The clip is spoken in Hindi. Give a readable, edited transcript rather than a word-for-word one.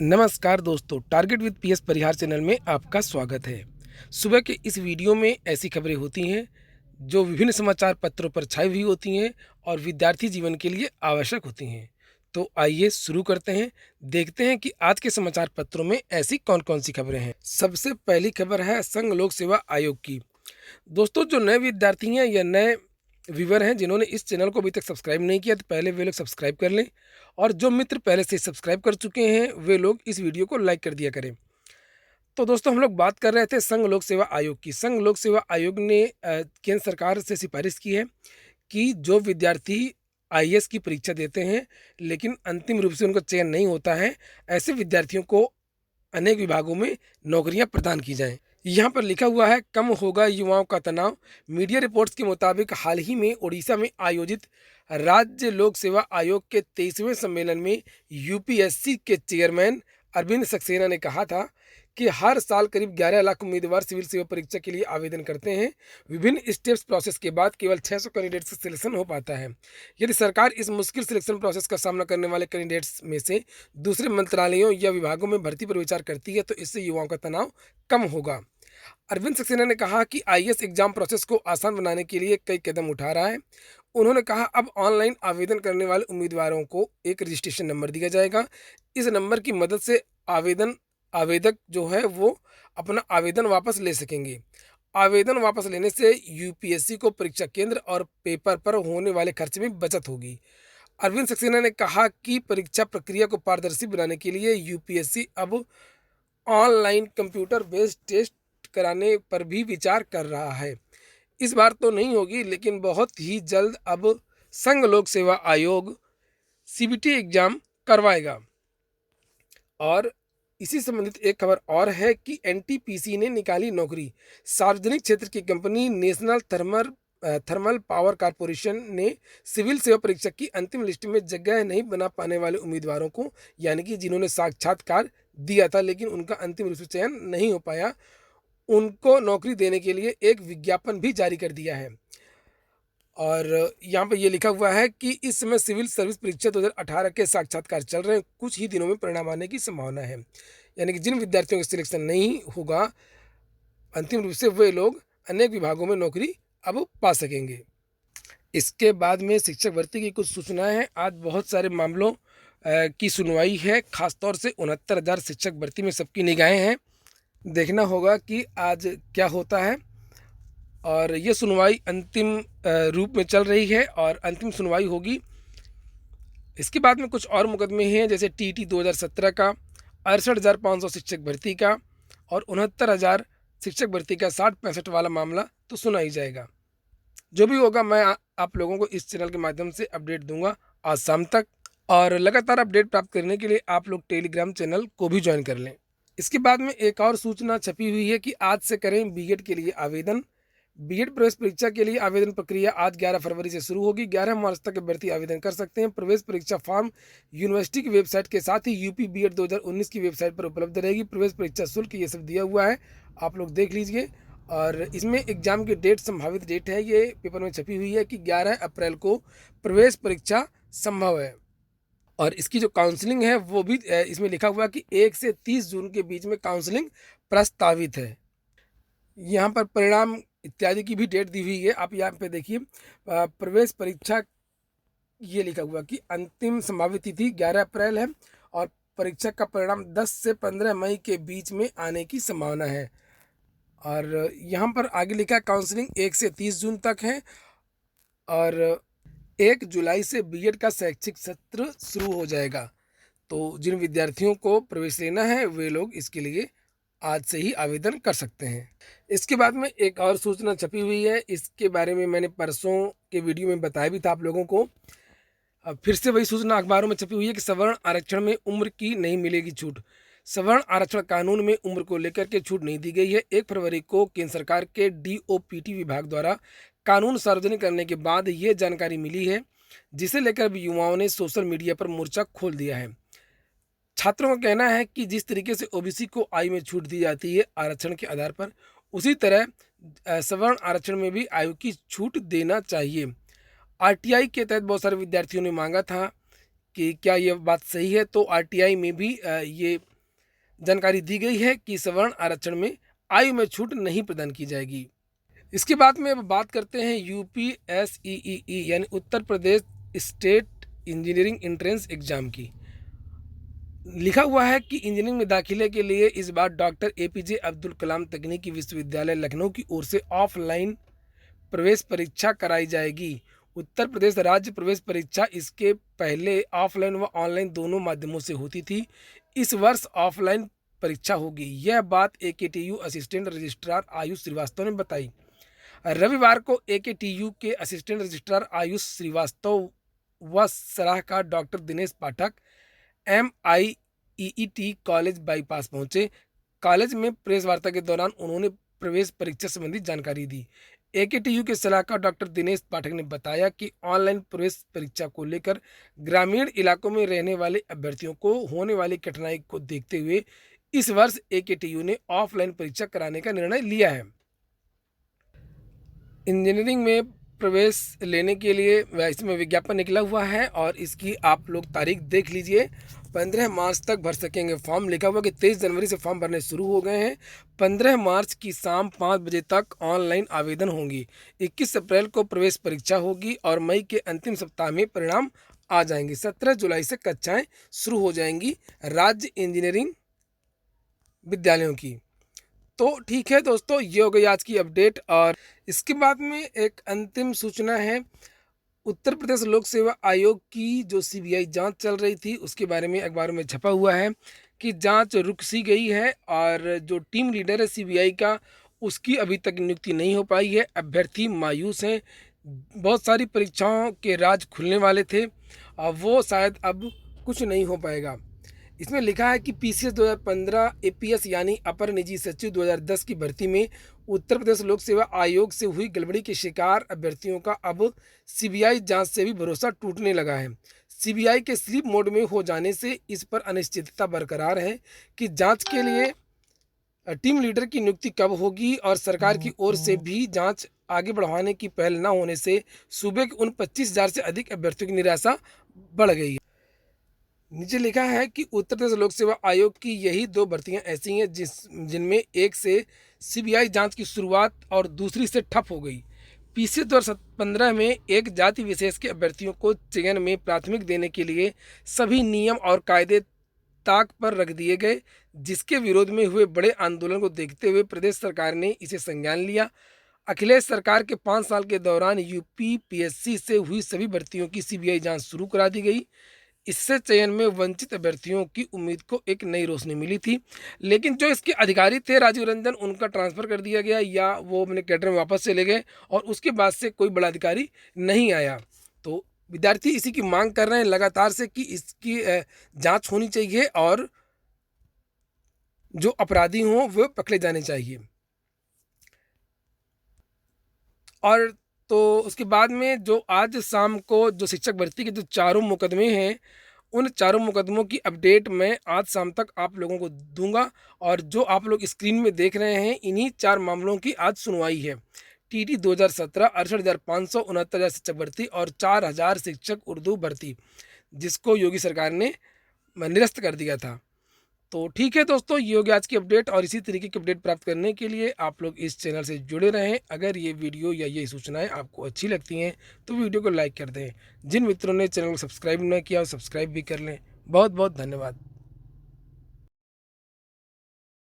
नमस्कार दोस्तों, target with PS Parihar channel में आपका स्वागत है। सुबह के इस वीडियो में ऐसी खबरें होती हैं जो विभिन्न समाचार पत्रों पर छाई हुई होती हैं और विद्यार्थी जीवन के लिए आवश्यक होती हैं। तो आइए शुरू करते हैं, देखते हैं कि आज के समाचार पत्रों में ऐसी कौन-कौन सी खबरें हैं। सबसे पहली खबर है संघ लोक सेवा आयोग की। दोस्तों, जो नए विद्यार्थी हैं या नए व्यूवर हैं जिन्होंने इस चैनल को अभी तक सब्सक्राइब नहीं किया, तो पहले वे लोग सब्सक्राइब कर लें और जो मित्र पहले से सब्सक्राइब कर चुके हैं वे लोग इस वीडियो को लाइक कर दिया करें। तो दोस्तों, हम लोग बात कर रहे थे संघ लोक सेवा आयोग की। संघ लोक सेवा आयोग ने केंद्र सरकार से सिफारिश की है कि जो विद्यार्थी आईएएस की परीक्षा देते हैं लेकिन अंतिम रूप से उनका चयन नहीं होता है, ऐसे विद्यार्थियों को अनेक विभागों में नौकरियां प्रदान की जाएं। यहाँ पर लिखा हुआ है, कम होगा युवाओं का तनाव। मीडिया रिपोर्ट्स के मुताबिक हाल ही में उड़ीसा में आयोजित राज्य लोक सेवा आयोग के 23वें सम्मेलन में यूपीएससी के चेयरमैन अरविंद सक्सेना ने कहा था कि हर साल करीब 11 लाख उम्मीदवार सिविल सेवा परीक्षा के लिए आवेदन करते हैं। विभिन्न स्टेप्स प्रोसेस के बाद केवल 600 कैंडिडेट्स का सिलेक्शन हो पाता है। यदि सरकार इस मुश्किल सिलेक्शन प्रोसेस का सामना करने वाले कैंडिडेट्स में से दूसरे मंत्रालयों या विभागों में भर्ती पर विचार करती है तो इससे युवाओं का तनाव कम होगा। अरविंद सक्सेना ने कहा कि आईएएस एग्जाम प्रोसेस को आसान बनाने के लिए कई कदम उठा रहा है। उन्होंने कहा, अब ऑनलाइन आवेदन करने वाले उम्मीदवारों को एक रजिस्ट्रेशन नंबर दिया जाएगा। इस नंबर की मदद से आवेदक जो है वो अपना आवेदन वापस ले सकेंगे। आवेदन वापस लेने से यूपीएससी को परीक्षा केंद्र और पेपर पर होने वाले खर्च में बचत होगी। अरविंद सक्सेना ने कहा कि परीक्षा प्रक्रिया को पारदर्शी बनाने के लिए यूपीएससी अब ऑनलाइन कंप्यूटर बेस्ड टेस्ट कराने पर भी विचार कर रहा है। इस बार तो नहीं होगी, लेकिन बहुत ही जल्द अब संघ लोक सेवा आयोग सीबीटी एग्जाम करवाएगा। और इसी संबंधित एक खबर और है कि एनटीपीसी ने निकाली नौकरी। सार्वजनिक क्षेत्र की company national thermal power corporation ने सिविल सेवा परीक्षा की अंतिम लिस्ट में जगह नहीं बना पाने वाले उम्मीदवारों को, यानी कि जिन्होंने साक्षात्कार दिया था लेकिन उनका अंतिम रूप से चयन नहीं हो पाया, उनको नौकरी देने के लिए एक विज्ञापन भी जारी कर दिया है। और यहाँ पर ये लिखा हुआ है कि इस समय सिविल सर्विस परीक्षा 2018 के साक्षात्कार चल रहे हैं। कुछ ही दिनों में परिणाम आने की संभावना है। यानी कि जिन विद्यार्थियों का सिलेक्शन नहीं होगा अंतिम रूप से, वे लोग अनेक विभागों में नौकरी अब पा सकेंगे। इसके बाद में शिक्षक भर्ती की कुछ सूचनाएं हैं। आज बहुत सारे मामलों की सुनवाई है। खासतौर से 69,000 शिक्षक भर्ती में सबकी निगाहें हैं। देखना होगा कि आज क्या होता है। और ये सुनवाई अंतिम रूप में चल रही है और अंतिम सुनवाई होगी। इसके बाद में कुछ और मुकदमे हैं, जैसे टीटी 2017 का, 68,500 शिक्षक भर्ती का और 69,000 शिक्षक भर्ती का 60-65 वाला मामला तो सुना ही जाएगा। जो भी होगा मैं आप लोगों को इस चैनल के माध्यम से अपडेट दूंगा आज शाम तक। और लगातार अपडेट प्राप्त करने के लिए आप लोग टेलीग्राम चैनल को भी ज्वाइन कर लें। इसके बाद में एक और सूचना छपी हुई है कि आज से करें बीएड के लिए आवेदन। बीएड प्रवेश परीक्षा के लिए आवेदन प्रक्रिया आज 11 फरवरी से शुरू होगी। 11 मार्च तक अभ्यर्थी आवेदन कर सकते हैं। प्रवेश परीक्षा फॉर्म यूनिवर्सिटी की वेबसाइट के साथ ही यूपी बीएड 2019 की वेबसाइट पर उपलब्ध रहेगी। प्रवेश परीक्षा शुल्क ये सब दिया हुआ है, आप लोग देख लीजिए। और इसमें एग्जाम की डेट, संभावित डेट है, ये पेपर में छपी हुई है कि 11 अप्रैल को प्रवेश परीक्षा संभव है। और इसकी जो काउंसलिंग है वो भी इसमें लिखा हुआ है कि 1 से 30 जून के बीच में काउंसलिंग प्रस्तावित है। यहाँ पर परिणाम इत्यादि की भी डेट दी हुई है। आप यहाँ पे देखिए, प्रवेश परीक्षा ये लिखा हुआ कि अंतिम संभावित तिथि 11 अप्रैल है और परीक्षा का परिणाम 10 से 15 मई के बीच में आने की संभावना है। और यहाँ पर आगे लिखा है काउंसलिंग 1 से 30 जून तक है और 1 जुलाई से बीएड का शैक्षिक सत्र शुरू हो जाएगा। तो जिन विद्यार्थियों को प्रवेश लेना है वे लोग इसके लिए आज से ही आवेदन कर सकते हैं। इसके बाद में एक और सूचना छपी हुई है। इसके बारे में मैंने परसों के वीडियो में बताया भी था आप लोगों को। अब फिर से वही सूचना अखबारों में छपी हुई है कि सवर्ण आरक्षण में उम्र की नहीं मिलेगी छूट। सवर्ण आरक्षण कानून में उम्र को लेकर के छूट नहीं दी गई है। 1 फरवरी को केंद्र सरकार के डीओपीटी विभाग द्वारा कानून सार्वजनिक करने के बाद ये जानकारी मिली है, जिसे लेकर भी युवाओं ने सोशल मीडिया पर मोर्चा खोल दिया है। छात्रों का कहना है कि जिस तरीके से ओबीसी को आयु में छूट दी जाती है आरक्षण के आधार पर, उसी तरह सवर्ण आरक्षण में भी आयु की छूट देना चाहिए। आरटीआई के तहत बहुत सारे विद्यार्थियों ने मांगा था कि क्या ये बात सही है, तो आरटीआई में भी ये जानकारी दी गई है कि सवर्ण आरक्षण में आयु में छूट नहीं प्रदान की जाएगी। इसके बाद में अब बात करते हैं यूपीएसईई यानी Uttar Pradesh state engineering entrance exam की। लिखा हुआ है कि इंजीनियरिंग में दाखिले के लिए इस बार डॉक्टर एपीजे अब्दुल कलाम तकनीकी विश्वविद्यालय लखनऊ की ओर से ऑफलाइन प्रवेश परीक्षा कराई जाएगी। उत्तर प्रदेश राज्य प्रवेश परीक्षा इसके पहले ऑफलाइन व ऑनलाइन दोनों माध्यमों से होती थी। इस वर्ष ऑफलाइन परीक्षा होगी। यह बात AKTU assistant registrar Ayush Srivastava ने बताई। रविवार को एकेटीयू के असिस्टेंट रजिस्ट्रार आयुष श्रीवास्तव व सलाहकार डॉक्टर दिनेश पाठक MIEET कॉलेज बाईपास पहुंचे। कॉलेज में प्रेस वार्ता के दौरान उन्होंने प्रवेश परीक्षा संबंधी जानकारी दी। एकेटीयू के सलाहकार डॉक्टर दिनेश पाठक ने बताया कि ऑनलाइन प्रवेश परीक्षा को लेकर ग्रामीण इलाकों में रहने वाले अभ्यर्थियों को होने वाली कठिनाई को देखते हुए इस वर्ष एकेटीयू ने ऑफलाइन परीक्षा कराने का निर्णय लिया है। इंजीनियरिंग में प्रवेश लेने के लिए इसमें विज्ञापन निकला हुआ है और इसकी आप लोग तारीख देख लीजिए। 15 मार्च तक भर सकेंगे फॉर्म। लिखा हुआ कि 23 जनवरी से फॉर्म भरने शुरू हो गए हैं। 15 मार्च की शाम 5 बजे तक ऑनलाइन आवेदन होंगी। 21 अप्रैल को प्रवेश परीक्षा होगी और मई के अंतिम सप्ताह में परिणाम आ जाएंगे। 17 जुलाई से कक्षाएं शुरू हो जाएंगी राज्य इंजीनियरिंग विद्यालयों की। तो ठीक है दोस्तों, ये हो गई आज की अपडेट। और इसके बाद में एक अंतिम सूचना है। उत्तर प्रदेश लोक सेवा आयोग की जो सीबीआई जांच चल रही थी उसके बारे में अखबारों में छपा हुआ है कि जांच रुक सी गई है और जो टीम लीडर है सीबीआई का उसकी अभी तक नियुक्ति नहीं हो पाई है। अभ्यर्थी मायूस हैं। बहुत सारी परीक्षाओं के राज खुलने वाले थे और वो शायद अब कुछ नहीं हो पाएगा। इसमें लिखा है कि पीसीएस 2015 एपीएस यानी अपर निजी सचिव 2010 की भर्ती में उत्तर प्रदेश लोक सेवा आयोग से हुई गड़बड़ी के शिकार अभ्यर्थियों का अब सीबीआई जांच से भी भरोसा टूटने लगा है। सीबीआई के स्लीप मोड में हो जाने से इस पर अनिश्चितता बरकरार है कि जांच के लिए टीम लीडर की नियुक्ति कब होगी और सरकार की ओर से भी जांच आगे बढ़ाने की पहल न होने से सूबे के उन 25,000 से अधिक अभ्यर्थियों की निराशा बढ़ गई है। नीचे लिखा है कि उत्तर प्रदेश लोक सेवा आयोग की यही 2 भर्तियां ऐसी हैं जिनमें एक से सीबीआई जांच की शुरुआत और दूसरी से ठप हो गई। पीसीएस 2015 में एक जाति विशेष के अभ्यर्थियों को चयन में प्राथमिक देने के लिए सभी नियम और कायदे ताक पर रख दिए गए, जिसके विरोध में हुए बड़े आंदोलन को देखते हुए प्रदेश सरकार ने इसे संज्ञान लिया। अखिलेश सरकार के 5 साल के दौरान यूपीपीएससी से हुई सभी भर्तियों की सीबीआई जांच शुरू करा दी गई। इससे चयन में वंचित अभ्यर्थियों की उम्मीद को एक नई रोशनी मिली थी। लेकिन जो इसके अधिकारी थे राजीव रंजन, उनका ट्रांसफ़र कर दिया गया या वो अपने कैडर में वापस चले गए और उसके बाद से कोई बड़ा अधिकारी नहीं आया। तो विद्यार्थी इसी की मांग कर रहे हैं लगातार से कि इसकी जांच होनी चाहिए और जो अपराधी हों वो पकड़े जाने चाहिए। और तो उसके बाद में जो आज शाम को जो शिक्षक भर्ती के जो 4 मुकदमे हैं उन 4 मुकदमों की अपडेट मैं आज शाम तक आप लोगों को दूंगा। और जो आप लोग स्क्रीन में देख रहे हैं इन्हीं 4 मामलों की आज सुनवाई है। टीटी 2017 68,500 69,000 शिक्षक भर्ती और 4,000 शिक्षक उर्दू भर्ती, जिसको योगी सरकार ने निरस्त कर दिया था। तो ठीक है दोस्तों, ये हो गया आज की अपडेट। और इसी तरीके की अपडेट प्राप्त करने के लिए आप लोग इस चैनल से जुड़े रहें। अगर ये वीडियो या ये सूचनाएं आपको अच्छी लगती हैं तो वीडियो को लाइक कर दें। जिन मित्रों ने चैनल को सब्सक्राइब न किया सब्सक्राइब भी कर लें। बहुत बहुत धन्यवाद।